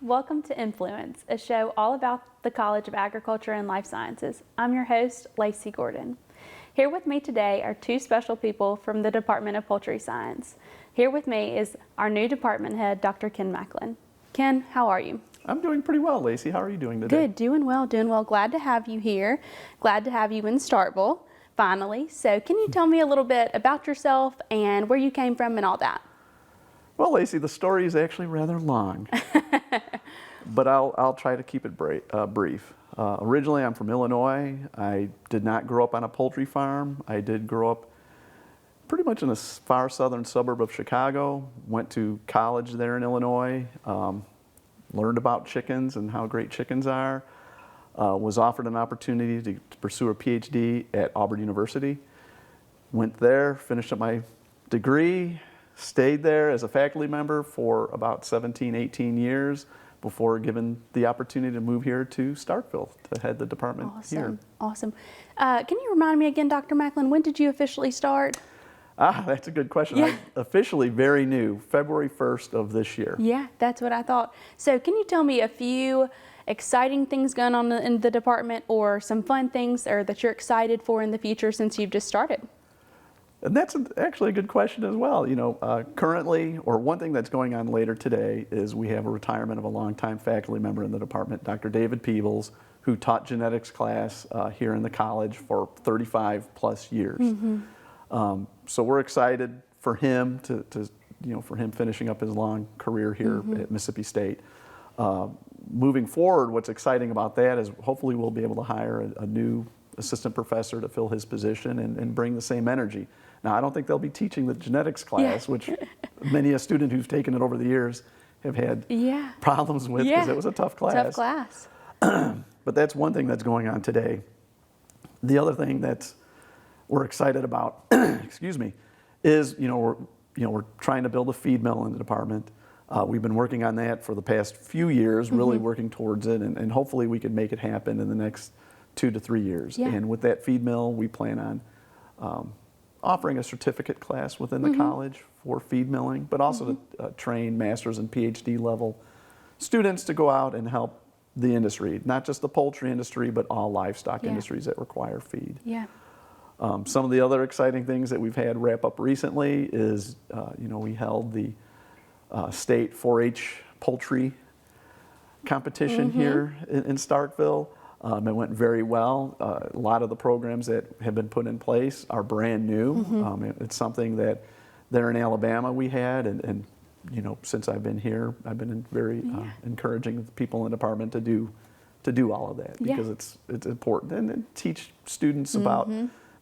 Welcome to Influence, a show all about the College of Agriculture and Life Sciences. I'm your host, Lacey Gordon. Here with me today are two special people from the Department of Poultry Science. Here with me is our new department head, Dr. Ken Macklin. Ken, how are you? I'm doing pretty well, Lacey. How are you doing today? Good, doing well. Glad to have you here. Glad to have you in Starkville, finally. So can you tell me a little bit about yourself and where you came from and all that? Well, Lacey, the story is actually rather long, but I'll try to keep it brief. Originally, I'm from Illinois. I did not grow up on a poultry farm. I did grow up pretty much in a far southern suburb of Chicago. Went to college there in Illinois. Learned about chickens and how great chickens are. Was offered an opportunity to pursue a PhD at Auburn University. Went there, finished up my degree. Stayed there as a faculty member for about 17, 18 years before given the opportunity to move here to Starkville to head the department here. Awesome. Can you remind me again, Dr. Macklin, when did you officially start? That's a good question. Yeah. I'm officially very new, February 1st of this year. Yeah, that's what I thought. So can you tell me a few exciting things going on in the department or some fun things or that you're excited for in the future since you've just started? And that's actually a good question as well. You know, currently, or one thing that's going on later today is we have a retirement of a longtime faculty member in the department, Dr. David Peebles, who taught genetics class here in the college for 35 plus years. Mm-hmm. So we're excited for him for him finishing up his long career here at Mississippi State. Moving forward, what's exciting about that is hopefully we'll be able to hire a new assistant professor to fill his position and bring the same energy. Now, I don't think they'll be teaching the genetics class, which many a student who's taken it over the years have had problems with because it was a tough class. Tough class. But that's one thing that's going on today. The other thing that we're excited about, excuse me, is we're trying to build a feed mill in the department. We've been working on that for the past few years, really working towards it, and hopefully we can make it happen in the next 2 to 3 years. Yeah. And with that feed mill, we plan on offering a certificate class within the college for feed milling, but also to train master's and PhD level students to go out and help the industry, not just the poultry industry, but all livestock industries that require feed. Yeah. Some of the other exciting things that we've had wrap up recently is, we held the state 4-H poultry competition here in Starkville. It went very well. A lot of the programs that have been put in place are brand new. It's something that there in Alabama we had, and since I've been here, I've been very encouraging the people in the department to do all of that because it's important and teach students about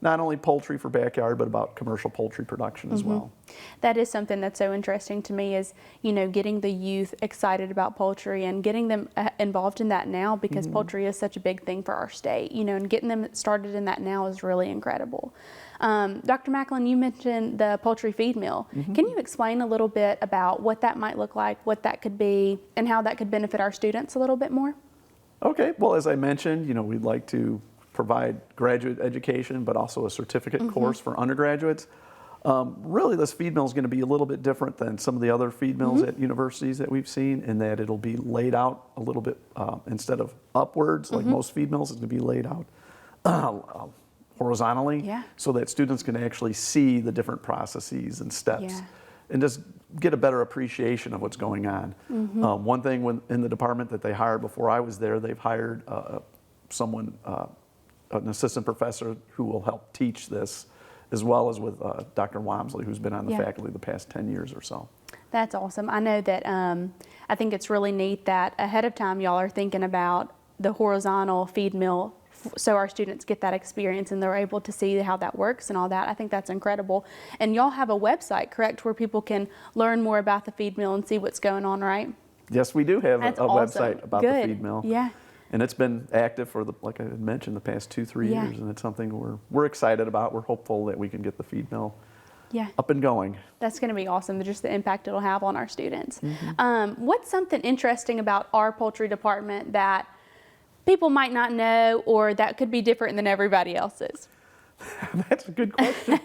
not only poultry for backyard, but about commercial poultry production as well. That is something that's so interesting to me is, getting the youth excited about poultry and getting them involved in that now because poultry is such a big thing for our state, and getting them started in that now is really incredible. Dr. Macklin, you mentioned the poultry feed mill. Can you explain a little bit about what that might look like, what that could be, and how that could benefit our students a little bit more? Okay, well, as I mentioned, we'd like to provide graduate education, but also a certificate course for undergraduates. Really, this feed mill is going to be a little bit different than some of the other feed mills at universities that we've seen in that it'll be laid out a little bit, instead of upwards, like most feed mills, it's going to be laid out horizontally so that students can actually see the different processes and steps and just get a better appreciation of what's going on. One thing in the department that they hired before I was there, they've hired an assistant professor who will help teach this, as well as with Dr. Wamsley, who's been on the faculty the past 10 years or so. That's awesome. I know that I think it's really neat that ahead of time y'all are thinking about the horizontal feed mill so our students get that experience and they're able to see how that works and all that. I think that's incredible. And y'all have a website, correct, where people can learn more about the feed mill and see what's going on, right? Yes, we do have a website about the feed mill. Yeah. And it's been active for, like I had mentioned, the past 2-3 years, and it's something we're excited about. We're hopeful that we can get the feed mill up and going. That's going to be awesome, just the impact it'll have on our students. What's something interesting about our poultry department that people might not know or that could be different than everybody else's? That's a good question.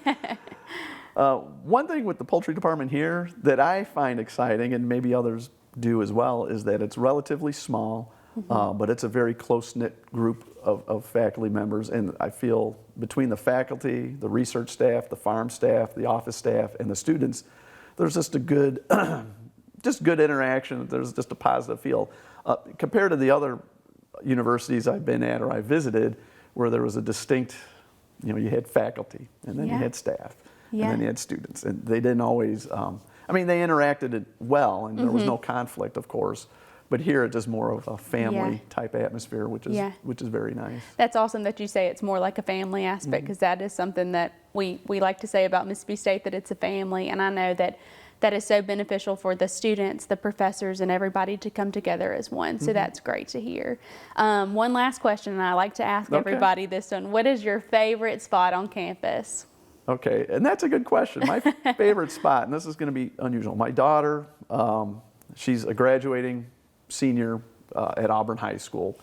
One thing with the poultry department here that I find exciting, and maybe others do as well is that it's relatively small, but it's a very close-knit group of faculty members. And I feel between the faculty, the research staff, the farm staff, the office staff, and the students, there's just a good, just good interaction. There's just a positive feel. Compared to the other universities I've been at or I visited, where there was a distinct, you had faculty, and then you had staff, and then you had students. And they didn't always, I mean, they interacted well, and there was no conflict, of course. But here it's just more of a family type atmosphere, which is very nice. That's awesome that you say it's more like a family aspect, because that is something that we like to say about Mississippi State, that it's a family. And I know that that is so beneficial for the students, the professors, and everybody to come together as one. So that's great to hear. One last question, and I like to ask everybody this one. What is your favorite spot on campus? Okay, and that's a good question. My favorite spot, and this is going to be unusual. My daughter, she's a graduating senior at Auburn High School.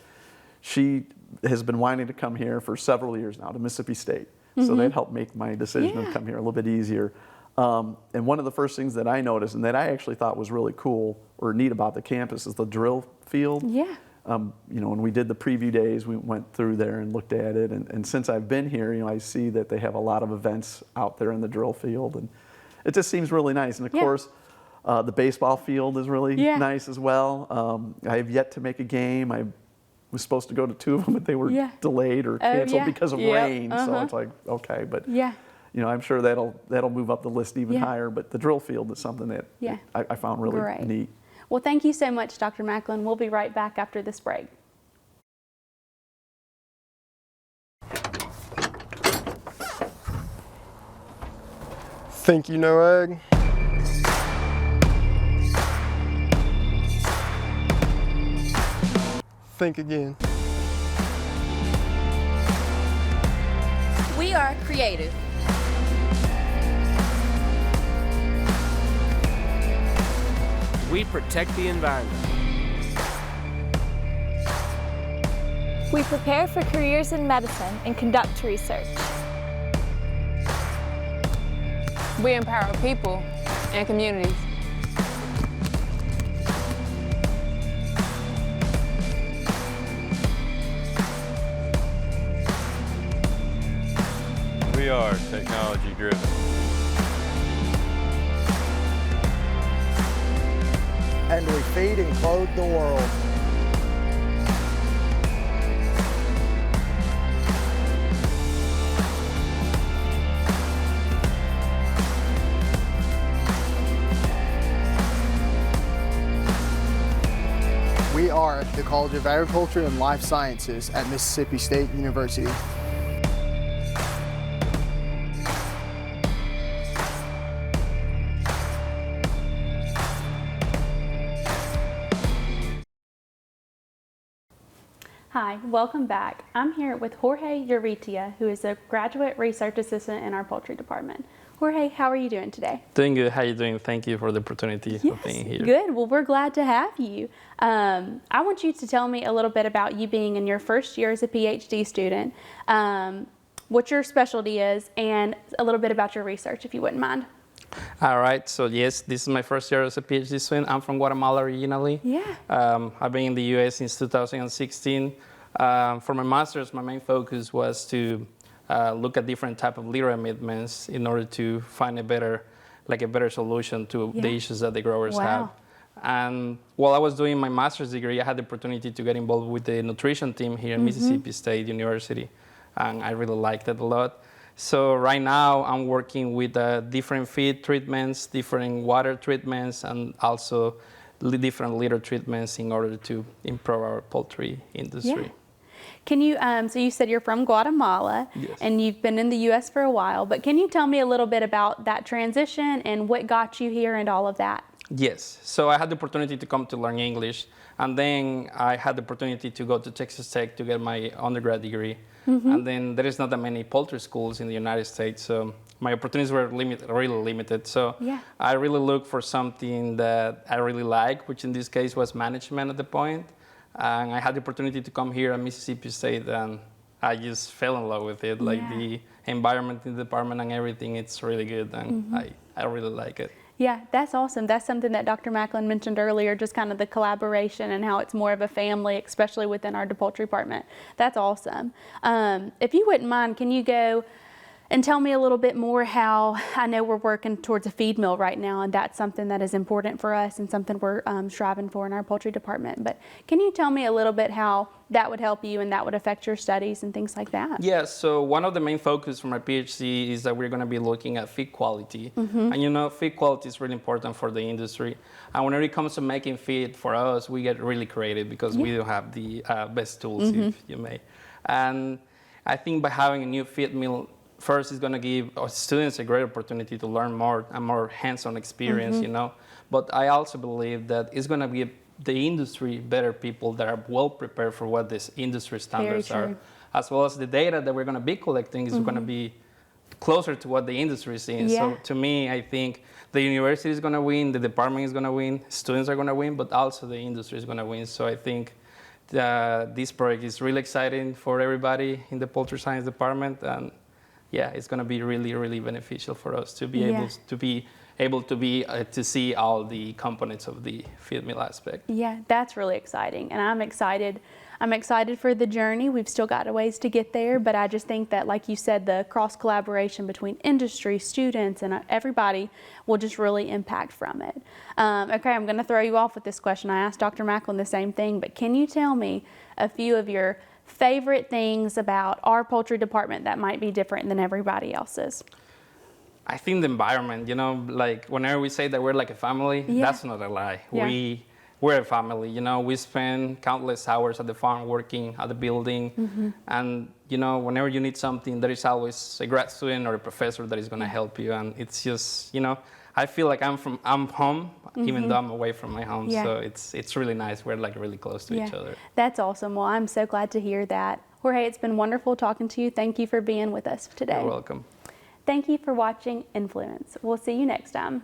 She has been wanting to come here for several years now to Mississippi State. So that helped make my decision to come here a little bit easier. And one of the first things that I noticed, and that I actually thought was really cool or neat about the campus, is the drill field. Yeah. When we did the preview days, we went through there and looked at it. And since I've been here, I see that they have a lot of events out there in the drill field, and it just seems really nice. And of course, the baseball field is really nice as well. I have yet to make a game. I was supposed to go to 2 of them, but they were delayed or canceled because of rain. So it's like, okay, but I'm sure that'll move up the list even higher. But the drill field is something that I found really neat. Well, thank you so much, Dr. Macklin. We'll be right back after this break. Think you know egg? Think again. We are creative. We protect the environment. We prepare for careers in medicine and conduct research. We empower people and communities. We are technology driven. And we feed and clothe the world. We are the College of Agriculture and Life Sciences at Mississippi State University. Hi, welcome back. I'm here with Jorge Urrutia, who is a graduate research assistant in our poultry department. Jorge, how are you doing today? Doing good. How are you doing? Thank you for the opportunity of being here. Good. Well, we're glad to have you. I want you to tell me a little bit about you being in your first year as a PhD student, what your specialty is, and a little bit about your research, if you wouldn't mind. All right. So yes, this is my first year as a PhD student. I'm from Guatemala originally. I've been in the U.S. since 2016. For my master's, my main focus was to look at different type of litter amendments in order to find a better solution to the issues that the growers have. And while I was doing my master's degree, I had the opportunity to get involved with the nutrition team here at Mississippi State University, and I really liked it a lot. So right now I'm working with different feed treatments, different water treatments, and also different litter treatments in order to improve our poultry industry. Can you, so you said you're from Guatemala, and you've been in the U.S. for a while, but can you tell me a little bit about that transition and what got you here and all of that? Yes, so I had the opportunity to come to learn English, and then I had the opportunity to go to Texas Tech to get my undergrad degree. And then there is not that many poultry schools in the United States, so my opportunities were really limited. So I really looked for something that I really like, which in this case was management at the point. And I had the opportunity to come here at Mississippi State, and I just fell in love with it. Like the environment in the department and everything, it's really good, and I really like it. Yeah, that's awesome. That's something that Dr. Macklin mentioned earlier, just kind of the collaboration and how it's more of a family, especially within our poultry department. That's awesome. If you wouldn't mind, can you go and tell me a little bit more how, I know we're working towards a feed mill right now, and that's something that is important for us and something we're striving for in our poultry department. But can you tell me a little bit how that would help you and that would affect your studies and things like that? Yeah, so one of the main focus for my PhD is that we're going to be looking at feed quality. And you know, feed quality is really important for the industry. And whenever it comes to making feed for us, we get really creative because we don't have the best tools, if you may. And I think by having a new feed mill, first is going to give our students a great opportunity to learn more and more hands-on experience, you know. But I also believe that it's going to give the industry better people that are well prepared for what this industry standards are, as well as the data that we're going to be collecting is going to be closer to what the industry is seeing. So to me, I think the university is going to win, the department is going to win, students are going to win, but also the industry is going to win. So I think this project is really exciting for everybody in the poultry science department, and yeah, it's going to be really, really beneficial for us to be able to see all the components of the feed mill aspect. Yeah, that's really exciting, and I'm excited. I'm excited for the journey. We've still got a ways to get there, but I just think that, like you said, the cross collaboration between industry, students, and everybody will just really impact from it. Okay, I'm going to throw you off with this question. I asked Dr. Macklin the same thing, but can you tell me a few of your favorite things about our poultry department that might be different than everybody else's? I think the environment, you know, like whenever we say that we're like a family, that's not a lie. Yeah. We're a family, you know, we spend countless hours at the farm working at the building. And, you know, whenever you need something, there is always a grad student or a professor that is going to help you. And it's just, you know, I feel like I'm home, even though I'm away from my home. So it's really nice. We're like really close to each other. That's awesome. Well, I'm so glad to hear that. Jorge, it's been wonderful talking to you. Thank you for being with us today. You're welcome. Thank you for watching Influence. We'll see you next time.